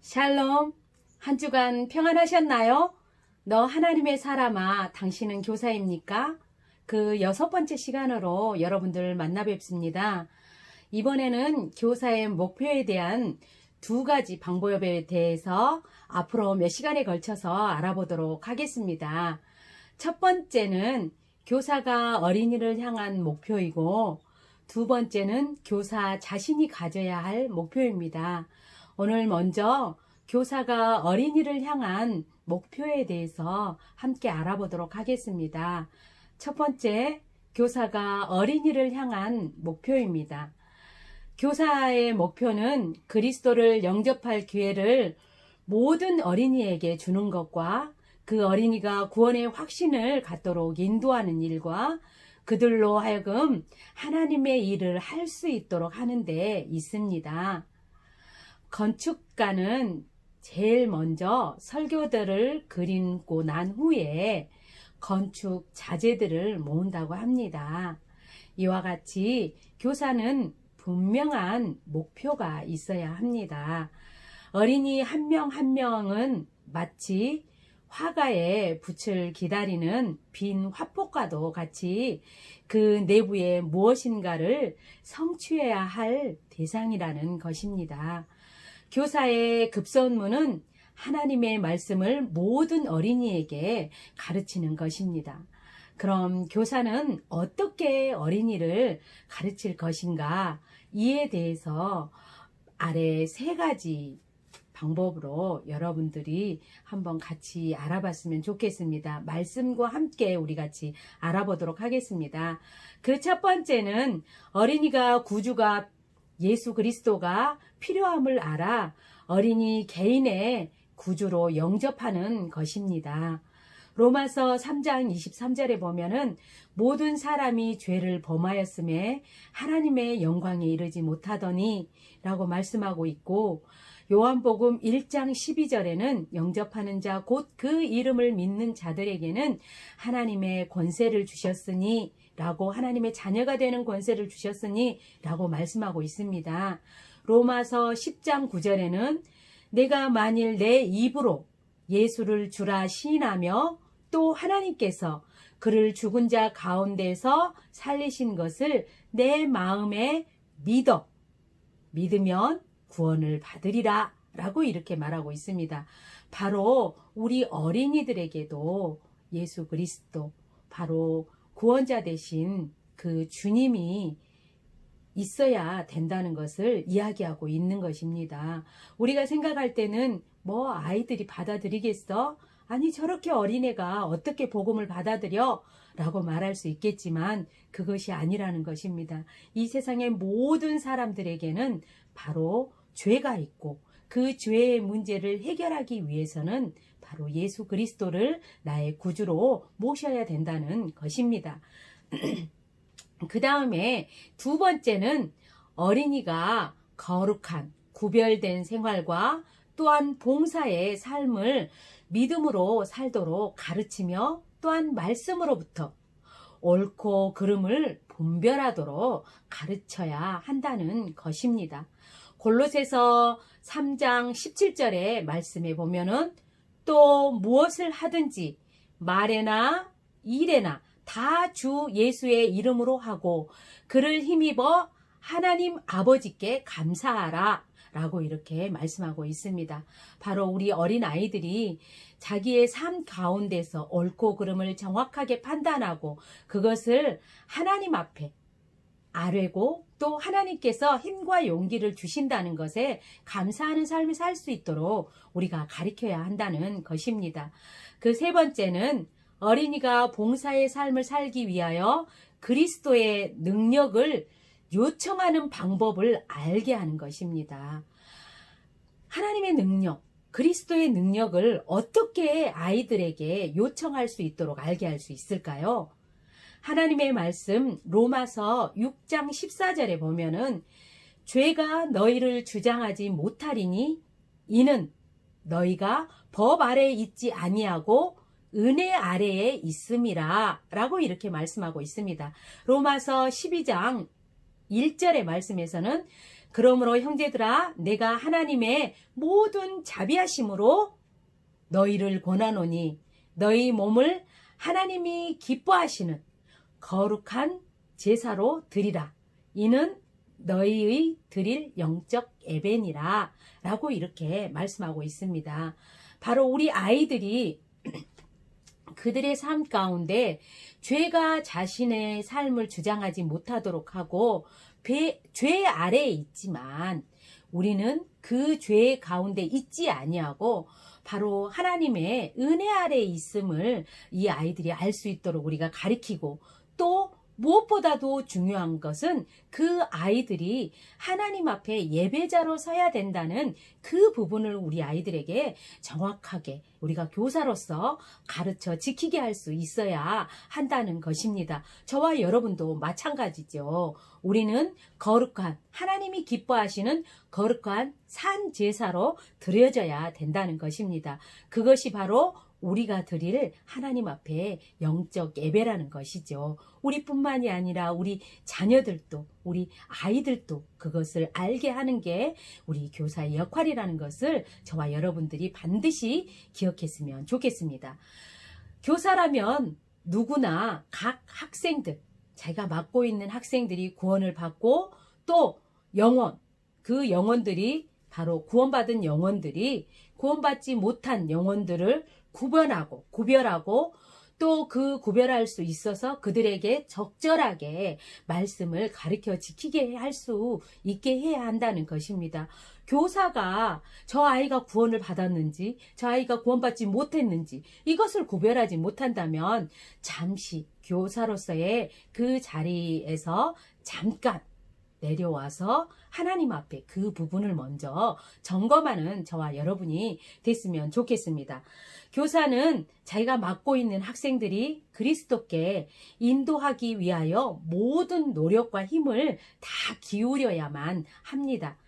샬롬, 한 주간 평안하셨나요? 너 하나님의 사람아, 당신은 교사입니까? 그 6번째 시간으로 여러분들 만나 뵙습니다. 이번에는 교사의 목표에 대한 2가지 방법에 대해서 앞으로 몇 시간에 걸쳐서 알아보도록 하겠습니다. 첫 번째는 교사가 어린이를 향한 목표이고, 2번째는 교사 자신이 가져야 할 목표입니다. 오늘 먼저 교사가 어린이를 향한 목표에 대해서 함께 알아보도록 하겠습니다. 첫 번째, 교사가 어린이를 향한 목표입니다. 교사의 목표는 그리스도를 영접할 기회를 모든 어린이에게 주는 것과 그 어린이가 구원의 확신을 갖도록 인도하는 일과 그들로 하여금 하나님의 일을 할 수 있도록 하는 데 있습니다. 건축가는 제일 먼저 설교들을 그리고 난 후에 건축 자재들을 모은다고 합니다. 이와 같이 교사는 분명한 목표가 있어야 합니다. 어린이 한 명 한 명은 마치 화가의 붓을 기다리는 빈 화폭과도 같이 그 내부에 무엇인가를 성취해야 할 대상이라는 것입니다. 교사의 급선무는 하나님의 말씀을 모든 어린이에게 가르치는 것입니다. 그럼 교사는 어떻게 어린이를 가르칠 것인가? 이에 대해서 아래 3가지 방법으로 여러분들이 한번 같이 알아봤으면 좋겠습니다. 말씀과 함께 우리 같이 알아보도록 하겠습니다. 그 첫 번째는 어린이가 구주가 예수 그리스도가 필요함을 알아 어린이 개인의 구주로 영접하는 것입니다. 로마서 3장 23절에 보면은 모든 사람이 죄를 범하였음에 하나님의 영광에 이르지 못하더니 라고 말씀하고 있고, 요한복음 1장 12절에는 영접하는 자 곧 그 이름을 믿는 자들에게는 하나님의 권세를 주셨으니 라고, 하나님의 자녀가 되는 권세를 주셨으니 라고 말씀하고 있습니다. 로마서 10장 9절에는 내가 만일 내 입으로 예수를 주라 시인하며 또 하나님께서 그를 죽은 자 가운데서 살리신 것을 내 마음에 믿으면 구원을 받으리라 라고 이렇게 말하고 있습니다. 바로 우리 어린이들에게도 예수 그리스도, 바로 구원자 되신 그 주님이 있어야 된다는 것을 이야기하고 있는 것입니다. 우리가 생각할 때는 뭐 아이들이 받아들이겠어? 아니 저렇게 어린애가 어떻게 복음을 받아들여? 라고 말할 수 있겠지만 그것이 아니라는 것입니다. 이 세상의 모든 사람들에게는 바로 죄가 있고 그 죄의 문제를 해결하기 위해서는 바로 예수 그리스도를 나의 구주로 모셔야 된다는 것입니다. 그 다음에 2번째는 어린이가 거룩한 구별된 생활과 또한 봉사의 삶을 믿음으로 살도록 가르치며 또한 말씀으로부터 옳고 그름을 분별하도록 가르쳐야 한다는 것입니다. 골로새서 3장 17절의 말씀에 보면은 또 무엇을 하든지 말에나 일에나 다 주 예수의 이름으로 하고 그를 힘입어 하나님 아버지께 감사하라 라고 이렇게 말씀하고 있습니다. 바로 우리 어린 아이들이 자기의 삶 가운데서 옳고 그름을 정확하게 판단하고 그것을 하나님 앞에 아뢰고 또 하나님께서 힘과 용기를 주신다는 것에 감사하는 삶을 살 수 있도록 우리가 가르쳐야 한다는 것입니다. 그 3번째는 어린이가 봉사의 삶을 살기 위하여 그리스도의 능력을 요청하는 방법을 알게 하는 것입니다. 하나님의 능력, 그리스도의 능력을 어떻게 아이들에게 요청할 수 있도록 알게 할 수 있을까요? 하나님의 말씀 로마서 6장 14절에 보면은 죄가 너희를 주장하지 못하리니 이는 너희가 법 아래에 있지 아니하고 은혜 아래에 있음이라 라고 이렇게 말씀하고 있습니다. 로마서 12장 1절의 말씀에서는 그러므로 형제들아 내가 하나님의 모든 자비하심으로 너희를 권하노니 너희 몸을 하나님이 기뻐하시는 거룩한 제사로 드리라. 이는 너희의 드릴 영적 예배니라 라고 이렇게 말씀하고 있습니다. 바로 우리 아이들이 그들의 삶 가운데 죄가 자신의 삶을 주장하지 못하도록 하고 죄 아래에 있지만 우리는 그 죄 가운데 있지 아니하고 바로 하나님의 은혜 아래에 있음을 이 아이들이 알 수 있도록 우리가 가르치고, 또 무엇보다도 중요한 것은 그 아이들이 하나님 앞에 예배자로 서야 된다는 그 부분을 우리 아이들에게 정확하게 우리가 교사로서 가르쳐 지키게 할 수 있어야 한다는 것입니다. 저와 여러분도 마찬가지죠. 우리는 거룩한, 하나님이 기뻐하시는 거룩한 산 제사로 드려져야 된다는 것입니다. 그것이 바로 우리가 드릴 하나님 앞에 영적 예배라는 것이죠. 우리뿐만이 아니라 우리 자녀들도, 우리 아이들도 그것을 알게 하는 게 우리 교사의 역할이라는 것을 저와 여러분들이 반드시 기억했으면 좋겠습니다. 교사라면 누구나 각 학생들, 자기가 맡고 있는 학생들이 구원을 받고, 또 영혼, 그 영혼들이 바로 구원받은 영혼들이 구원받지 못한 영혼들을 구별하고 또 그 구별할 수 있어서 그들에게 적절하게 말씀을 가르쳐 지키게 할 수 있게 해야 한다는 것입니다. 교사가 저 아이가 구원을 받았는지, 저 아이가 구원받지 못했는지 이것을 구별하지 못한다면 잠시 교사로서의 그 자리에서 잠깐 내려와서 하나님 앞에 그 부분을 먼저 점검하는 저와 여러분이 됐으면 좋겠습니다. 교사는 자기가 맡고 있는 학생들이 그리스도께 인도하기 위하여 모든 노력과 힘을 다 기울여야만 합니다.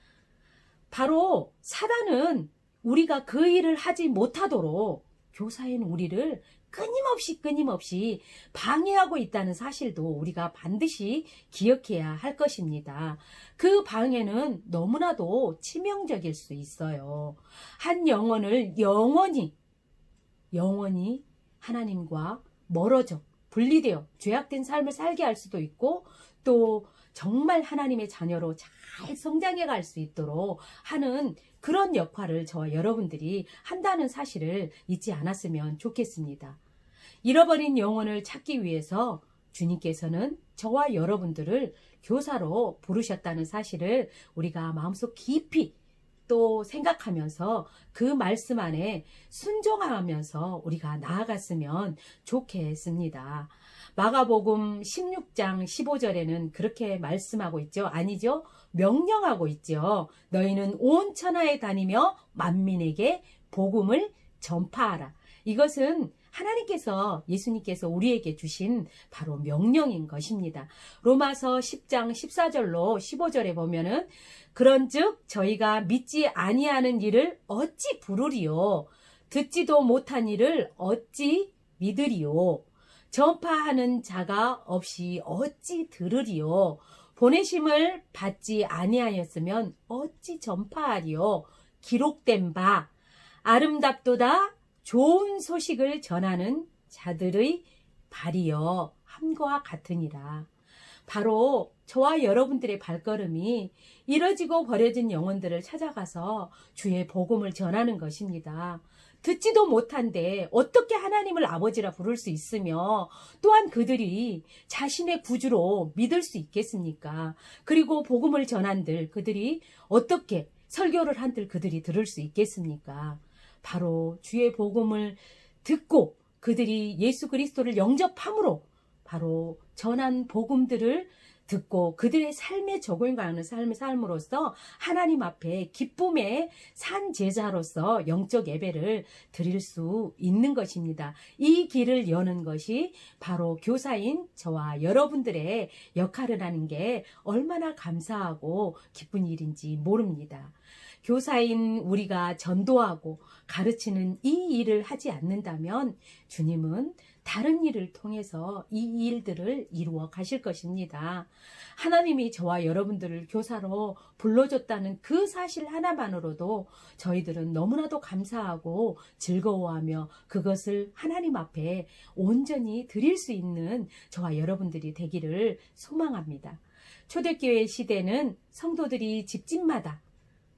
바로 사단은 우리가 그 일을 하지 못하도록 교사인 우리를 끊임없이 방해하고 있다는 사실도 우리가 반드시 기억해야 할 것입니다. 그 방해는 너무나도 치명적일 수 있어요. 한 영혼을 영원히 하나님과 멀어져 분리되어 죄악된 삶을 살게 할 수도 있고, 또 정말 하나님의 자녀로 잘 성장해 갈 수 있도록 하는 그런 역할을 저와 여러분들이 한다는 사실을 잊지 않았으면 좋겠습니다. 잃어버린 영혼을 찾기 위해서 주님께서는 저와 여러분들을 교사로 부르셨다는 사실을 우리가 마음속 깊이 또 생각하면서 그 말씀 안에 순종하면서 우리가 나아갔으면 좋겠습니다. 마가복음 16장 15절에는 그렇게 말씀하고 있죠. 아니죠. 명령하고 있죠. 너희는 온 천하에 다니며 만민에게 복음을 전파하라. 이것은 하나님께서, 예수님께서 우리에게 주신 바로 명령인 것입니다. 로마서 10장 14절로 15절에 보면은 그런즉 저희가 믿지 아니하는 일을 어찌 부르리요? 듣지도 못한 일을 어찌 믿으리요? 전파하는 자가 없이 어찌 들으리요? 보내심을 받지 아니하였으면 어찌 전파하리요? 기록된 바 아름답도다 좋은 소식을 전하는 자들의 발이여 함과 같으니라. 바로 저와 여러분들의 발걸음이 잃어지고 버려진 영혼들을 찾아가서 주의 복음을 전하는 것입니다. 듣지도 못한데 어떻게 하나님을 아버지라 부를 수 있으며 또한 그들이 자신의 구주로 믿을 수 있겠습니까? 그리고 복음을 전한들 그들이 어떻게 설교를 한들 그들이 들을 수 있겠습니까? 바로 주의 복음을 듣고 그들이 예수 그리스도를 영접함으로 바로 전한 복음들을 듣고 그들의 삶에 적용하는 삶을 삶으로써 하나님 앞에 기쁨의 산 제사로서 영적 예배를 드릴 수 있는 것입니다. 이 길을 여는 것이 바로 교사인 저와 여러분들의 역할을 하는 게 얼마나 감사하고 기쁜 일인지 모릅니다. 교사인 우리가 전도하고 가르치는 이 일을 하지 않는다면 주님은 다른 일을 통해서 이 일들을 이루어 가실 것입니다. 하나님이 저와 여러분들을 교사로 불러줬다는 그 사실 하나만으로도 저희들은 너무나도 감사하고 즐거워하며 그것을 하나님 앞에 온전히 드릴 수 있는 저와 여러분들이 되기를 소망합니다. 초대교회 시대는 성도들이 집집마다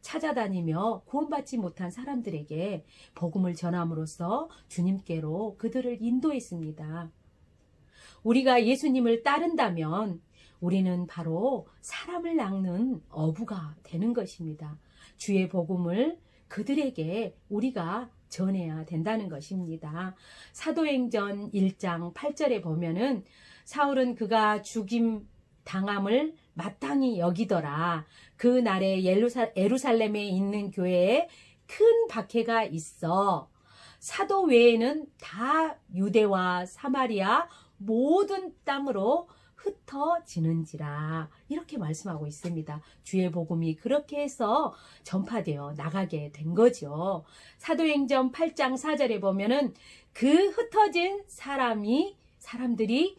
찾아다니며 구원받지 못한 사람들에게 복음을 전함으로써 주님께로 그들을 인도했습니다. 우리가 예수님을 따른다면 우리는 바로 사람을 낚는 어부가 되는 것입니다. 주의 복음을 그들에게 우리가 전해야 된다는 것입니다. 사도행전 1장 8절에 보면은 사울은 그가 죽임 당함을 마땅히 여기더라. 그 날에 예루살렘에 있는 교회에 큰 박해가 있어 사도 외에는 다 유대와 사마리아 모든 땅으로 흩어지는지라 이렇게 말씀하고 있습니다. 주의 복음이 그렇게 해서 전파되어 나가게 된 거죠. 사도행전 8장 4절에 보면은 그 흩어진 사람들이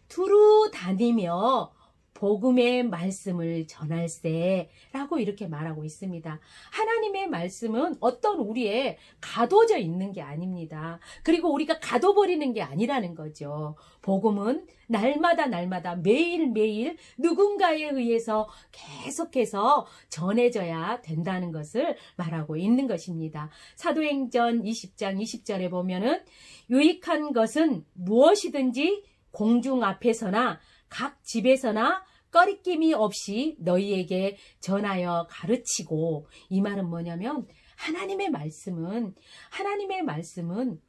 두루 다니며 복음의 말씀을 전할세라고 이렇게 말하고 있습니다. 하나님의 말씀은 어떤 우리의 가둬져 있는 게 아닙니다. 그리고 우리가 가둬버리는 게 아니라는 거죠. 복음은 날마다 매일매일 누군가에 의해서 계속해서 전해져야 된다는 것을 말하고 있는 것입니다. 사도행전 20장 20절에 보면은 유익한 것은 무엇이든지 공중 앞에서나 각 집에서나 꺼리낌이 없이 너희에게 전하여 가르치고, 이 말은 뭐냐면 하나님의 말씀은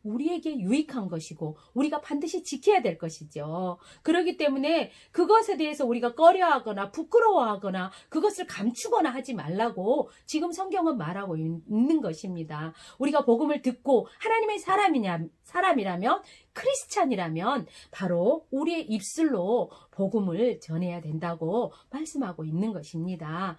우리에게 유익한 것이고 우리가 반드시 지켜야 될 것이죠. 그렇기 때문에 그것에 대해서 우리가 꺼려하거나 부끄러워하거나 그것을 감추거나 하지 말라고 지금 성경은 말하고 있는 것입니다. 우리가 복음을 듣고 하나님의 사람이라면, 크리스찬이라면 바로 우리의 입술로 복음을 전해야 된다고 말씀하고 있는 것입니다.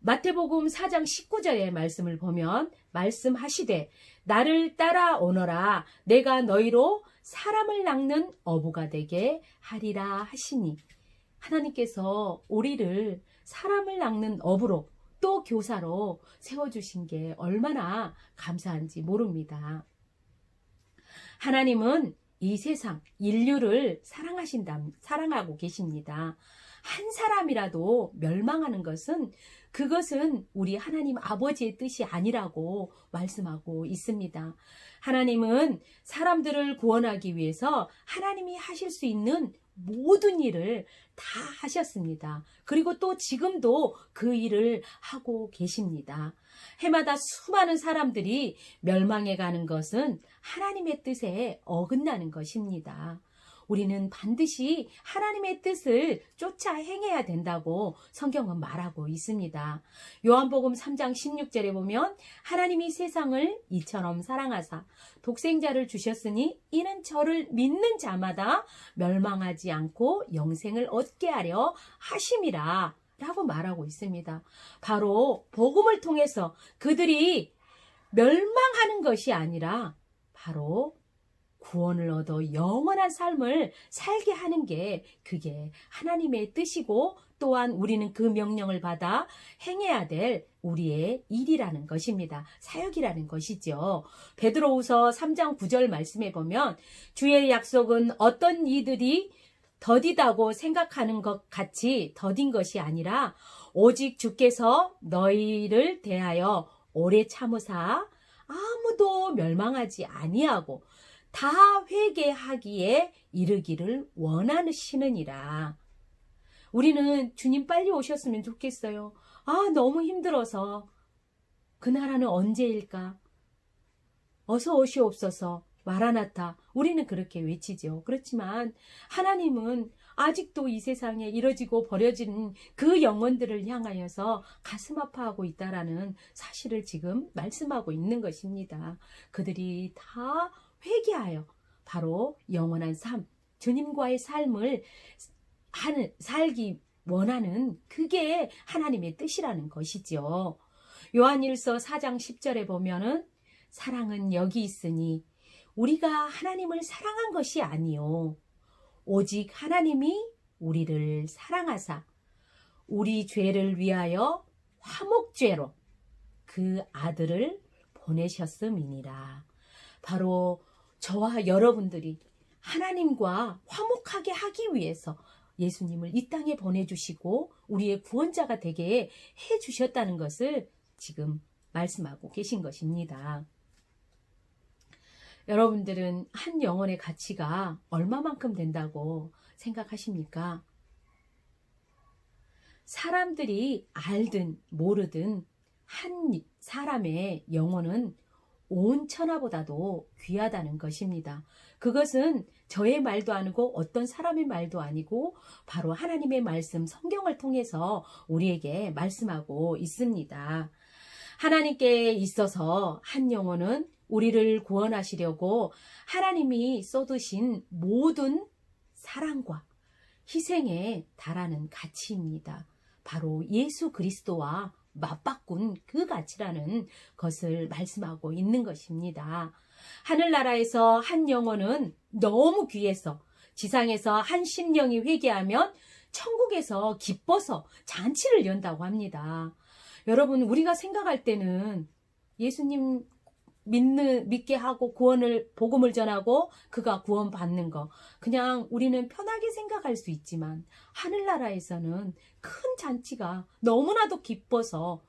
마태복음 4장 19절의 말씀을 보면 말씀하시되 나를 따라오너라 내가 너희로 사람을 낚는 어부가 되게 하리라 하시니, 하나님께서 우리를 사람을 낚는 어부로 또 교사로 세워주신 게 얼마나 감사한지 모릅니다. 하나님은 이 세상 인류를 사랑하고 계십니다. 한 사람이라도 멸망하는 그것은 우리 하나님 아버지의 뜻이 아니라고 말씀하고 있습니다. 하나님은 사람들을 구원하기 위해서 하나님이 하실 수 있는 모든 일을 다 하셨습니다. 그리고 또 지금도 그 일을 하고 계십니다. 해마다 수많은 사람들이 멸망해 가는 것은 하나님의 뜻에 어긋나는 것입니다. 우리는 반드시 하나님의 뜻을 쫓아 행해야 된다고 성경은 말하고 있습니다. 요한복음 3장 16절에 보면 하나님이 세상을 이처럼 사랑하사 독생자를 주셨으니 이는 저를 믿는 자마다 멸망하지 않고 영생을 얻게 하려 하심이라 라고 말하고 있습니다. 바로 복음을 통해서 그들이 멸망하는 것이 아니라 바로 구원을 얻어 영원한 삶을 살게 하는 게 그게 하나님의 뜻이고, 또한 우리는 그 명령을 받아 행해야 될 우리의 일이라는 것입니다. 사역이라는 것이죠. 베드로후서 3장 9절 말씀에 보면 주의 약속은 어떤 이들이 더디다고 생각하는 것 같이 더딘 것이 아니라 오직 주께서 너희를 대하여 오래 참으사 아무도 멸망하지 아니하고 다 회개하기에 이르기를 원하시느니라. 우리는 주님 빨리 오셨으면 좋겠어요. 너무 힘들어서. 그 나라는 언제일까? 어서 오시옵소서. 마라나타. 우리는 그렇게 외치죠. 그렇지만 하나님은 아직도 이 세상에 이뤄지고 버려진 그 영혼들을 향하여서 가슴 아파하고 있다라는 사실을 지금 말씀하고 있는 것입니다. 그들이 다 회개하여 바로 영원한 삶, 주님과의 삶을 살기 원하는 그게 하나님의 뜻이라는 것이죠. 요한일서 4장 10절에 보면은 사랑은 여기 있으니 우리가 하나님을 사랑한 것이 아니요 오직 하나님이 우리를 사랑하사 우리 죄를 위하여 화목죄로 그 아들을 보내셨음이니라. 바로 저와 여러분들이 하나님과 화목하게 하기 위해서 예수님을 이 땅에 보내주시고 우리의 구원자가 되게 해주셨다는 것을 지금 말씀하고 계신 것입니다. 여러분들은 한 영혼의 가치가 얼마만큼 된다고 생각하십니까? 사람들이 알든 모르든 한 사람의 영혼은 온 천하보다도 귀하다는 것입니다. 그것은 저의 말도 아니고 어떤 사람의 말도 아니고 바로 하나님의 말씀 성경을 통해서 우리에게 말씀하고 있습니다. 하나님께 있어서 한 영혼은 우리를 구원하시려고 하나님이 쏟으신 모든 사랑과 희생에 달하는 가치입니다. 바로 예수 그리스도와 맞바꾼 그 가치라는 것을 말씀하고 있는 것입니다. 하늘나라에서 한 영혼은 너무 귀해서 지상에서 한 심령이 회개하면 천국에서 기뻐서 잔치를 연다고 합니다. 여러분, 우리가 생각할 때는 예수님 믿게 하고 복음을 전하고 그가 구원받는 거 그냥 우리는 편하게 생각할 수 있지만 하늘나라에서는 큰 잔치가 너무나도 기뻐서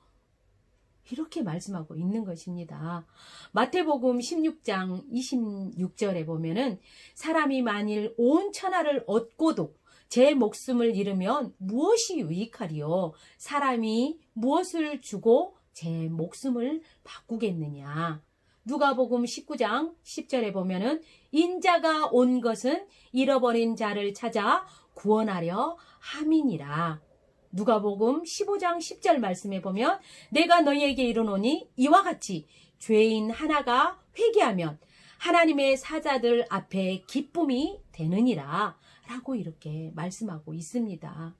이렇게 말씀하고 있는 것입니다. 마태복음 16장 26절에 보면은 사람이 만일 온 천하를 얻고도 제 목숨을 잃으면 무엇이 유익하리요? 사람이 무엇을 주고 제 목숨을 바꾸겠느냐? 누가복음 19장 10절에 보면은 인자가 온 것은 잃어버린 자를 찾아 구원하려 함이니라. 누가복음 15장 10절 말씀에 보면 내가 너희에게 이르노니 이와 같이 죄인 하나가 회개하면 하나님의 사자들 앞에 기쁨이 되느니라 라고 이렇게 말씀하고 있습니다.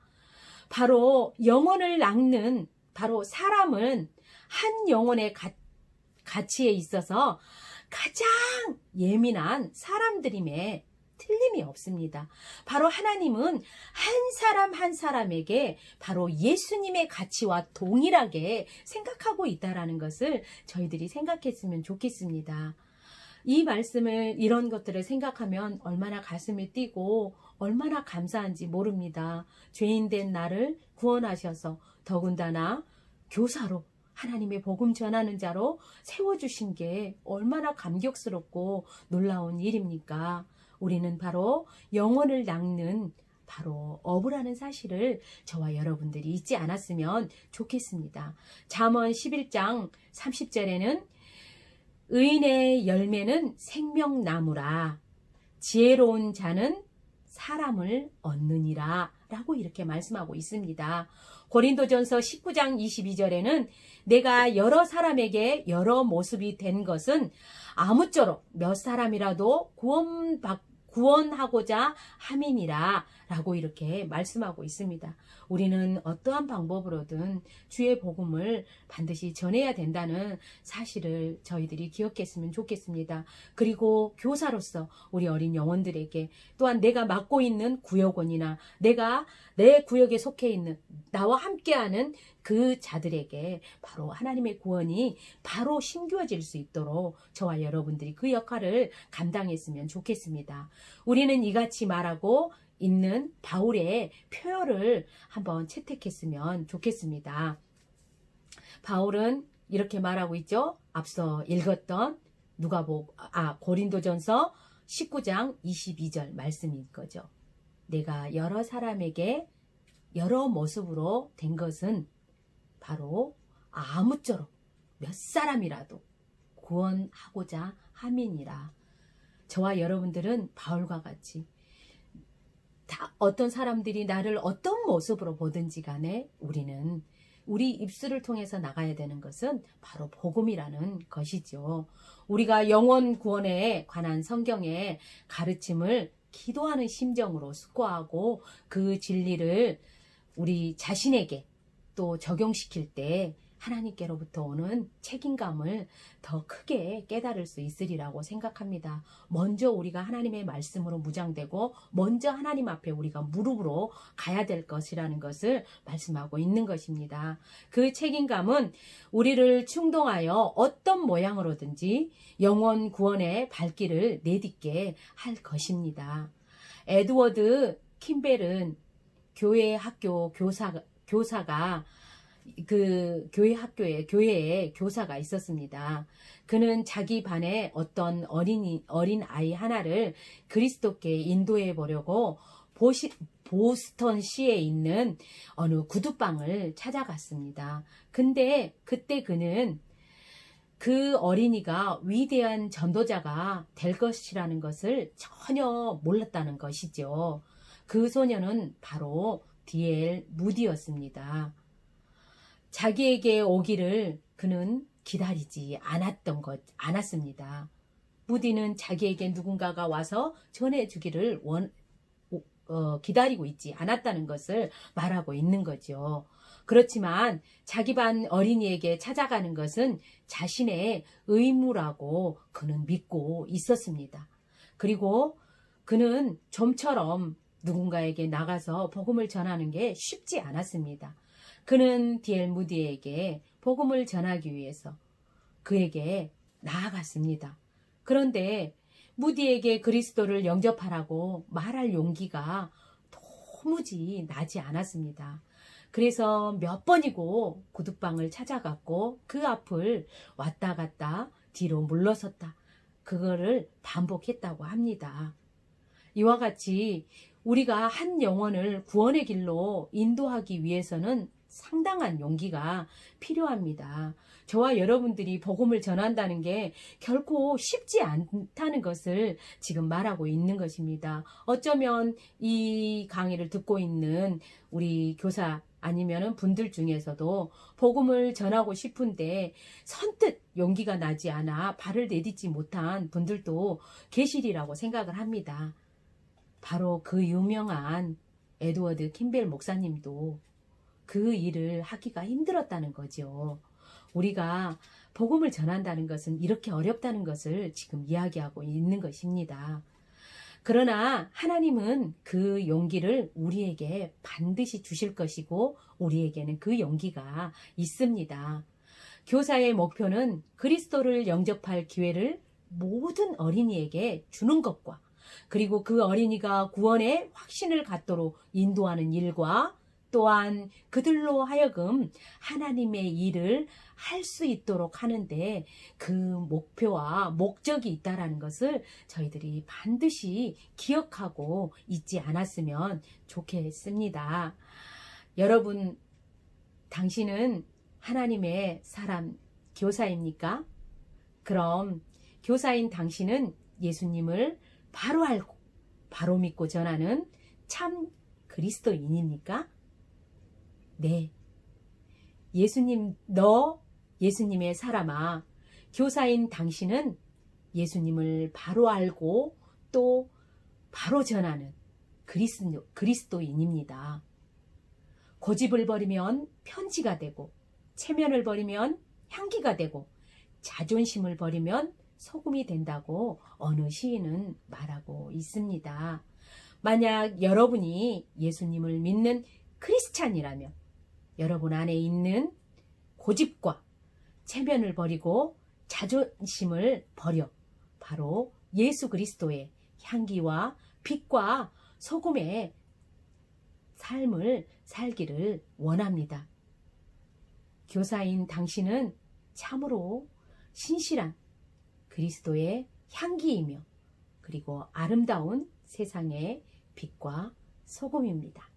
바로 영혼을 낚는 바로 사람은 한 영혼의 가치에 있어서 가장 예민한 사람들임에 틀림이 없습니다. 바로 하나님은 한 사람 한 사람에게 바로 예수님의 가치와 동일하게 생각하고 있다는 것을 저희들이 생각했으면 좋겠습니다. 이 말씀을 이런 것들을 생각하면 얼마나 가슴이 뛰고 얼마나 감사한지 모릅니다. 죄인된 나를 구원하셔서 더군다나 교사로 하나님의 복음 전하는 자로 세워주신 게 얼마나 감격스럽고 놀라운 일입니까? 우리는 바로 영혼을 낚는 바로 어부라는 사실을 저와 여러분들이 잊지 않았으면 좋겠습니다. 잠언 11장 30절에는 의인의 열매는 생명나무라 지혜로운 자는 사람을 얻느니라 라고 이렇게 말씀하고 있습니다. 고린도전서 19장 22절에는 내가 여러 사람에게 여러 모습이 된 것은 아무쪼록 몇 사람이라도 구원하고자 함이니라 라고 이렇게 말씀하고 있습니다. 우리는 어떠한 방법으로든 주의 복음을 반드시 전해야 된다는 사실을 저희들이 기억했으면 좋겠습니다. 그리고 교사로서 우리 어린 영혼들에게 또한 내가 맡고 있는 구역원이나 내가 내 구역에 속해 있는 나와 함께하는 그 자들에게 바로 하나님의 구원이 바로 심겨질 수 있도록 저와 여러분들이 그 역할을 감당했으면 좋겠습니다. 우리는 이같이 말하고 있는 바울의 표현을 한번 채택했으면 좋겠습니다. 바울은 이렇게 말하고 있죠. 앞서 읽었던 고린도전서 19장 22절 말씀인 거죠. 내가 여러 사람에게 여러 모습으로 된 것은 바로 아무쪼록 몇 사람이라도 구원하고자 함이니라. 저와 여러분들은 바울과 같이 어떤 사람들이 나를 어떤 모습으로 보든지 간에 우리는 우리 입술을 통해서 나가야 되는 것은 바로 복음이라는 것이죠. 우리가 영혼 구원에 관한 성경의 가르침을 기도하는 심정으로 숙고하고 그 진리를 우리 자신에게 또 적용시킬 때 하나님께로부터 오는 책임감을 더 크게 깨달을 수 있으리라고 생각합니다. 먼저 우리가 하나님의 말씀으로 무장되고 먼저 하나님 앞에 우리가 무릎으로 가야 될 것이라는 것을 말씀하고 있는 것입니다. 그 책임감은 우리를 충동하여 어떤 모양으로든지 영원 구원의 발길을 내딛게 할 것입니다. 에드워드 킴벨은 교회 학교 교사가 그 교회에 교사가 있었습니다. 그는 자기 반에 어떤 어린 아이 하나를 그리스도께 인도해 보려고 보스턴시에 있는 어느 구두방을 찾아갔습니다. 근데 그때 그는 그 어린이가 위대한 전도자가 될 것이라는 것을 전혀 몰랐다는 것이죠. 그 소녀는 바로 D.L. 무디였습니다. 자기에게 오기를 그는 기다리지 않았습니다. 무디는 자기에게 누군가가 와서 전해주기를 기다리고 있지 않았다는 것을 말하고 있는 거죠. 그렇지만 자기 반 어린이에게 찾아가는 것은 자신의 의무라고 그는 믿고 있었습니다. 그리고 그는 좀처럼 누군가에게 나가서 복음을 전하는 게 쉽지 않았습니다. 그는 D.L. 무디에게 복음을 전하기 위해서 그에게 나아갔습니다. 그런데 무디에게 그리스도를 영접하라고 말할 용기가 도무지 나지 않았습니다. 그래서 몇 번이고 구두방을 찾아갔고 그 앞을 왔다 갔다 뒤로 물러섰다. 그거를 반복했다고 합니다. 이와 같이 우리가 한 영혼을 구원의 길로 인도하기 위해서는 상당한 용기가 필요합니다. 저와 여러분들이 복음을 전한다는 게 결코 쉽지 않다는 것을 지금 말하고 있는 것입니다. 어쩌면 이 강의를 듣고 있는 우리 교사 아니면은 분들 중에서도 복음을 전하고 싶은데 선뜻 용기가 나지 않아 발을 내딛지 못한 분들도 계시리라고 생각을 합니다. 바로 그 유명한 에드워드 킴벨 목사님도 그 일을 하기가 힘들었다는 거죠. 우리가 복음을 전한다는 것은 이렇게 어렵다는 것을 지금 이야기하고 있는 것입니다. 그러나 하나님은 그 용기를 우리에게 반드시 주실 것이고 우리에게는 그 용기가 있습니다. 교사의 목표는 그리스도를 영접할 기회를 모든 어린이에게 주는 것과 그리고 그 어린이가 구원의 확신을 갖도록 인도하는 일과 또한 그들로 하여금 하나님의 일을 할 수 있도록 하는데 그 목표와 목적이 있다는 것을 저희들이 반드시 기억하고 잊지 않았으면 좋겠습니다. 여러분, 당신은 하나님의 사람 교사입니까? 그럼 교사인 당신은 예수님을 바로 알고 바로 믿고 전하는 참 그리스도인입니까? 네. 예수님의 사람아, 교사인 당신은 예수님을 바로 알고 또 바로 전하는 그리스도인입니다. 고집을 버리면 편지가 되고, 체면을 버리면 향기가 되고, 자존심을 버리면 소금이 된다고 어느 시인은 말하고 있습니다. 만약 여러분이 예수님을 믿는 크리스찬이라면 여러분 안에 있는 고집과 체면을 버리고 자존심을 버려 바로 예수 그리스도의 향기와 빛과 소금의 삶을 살기를 원합니다. 교사인 당신은 참으로 신실한 그리스도의 향기이며 그리고 아름다운 세상의 빛과 소금입니다.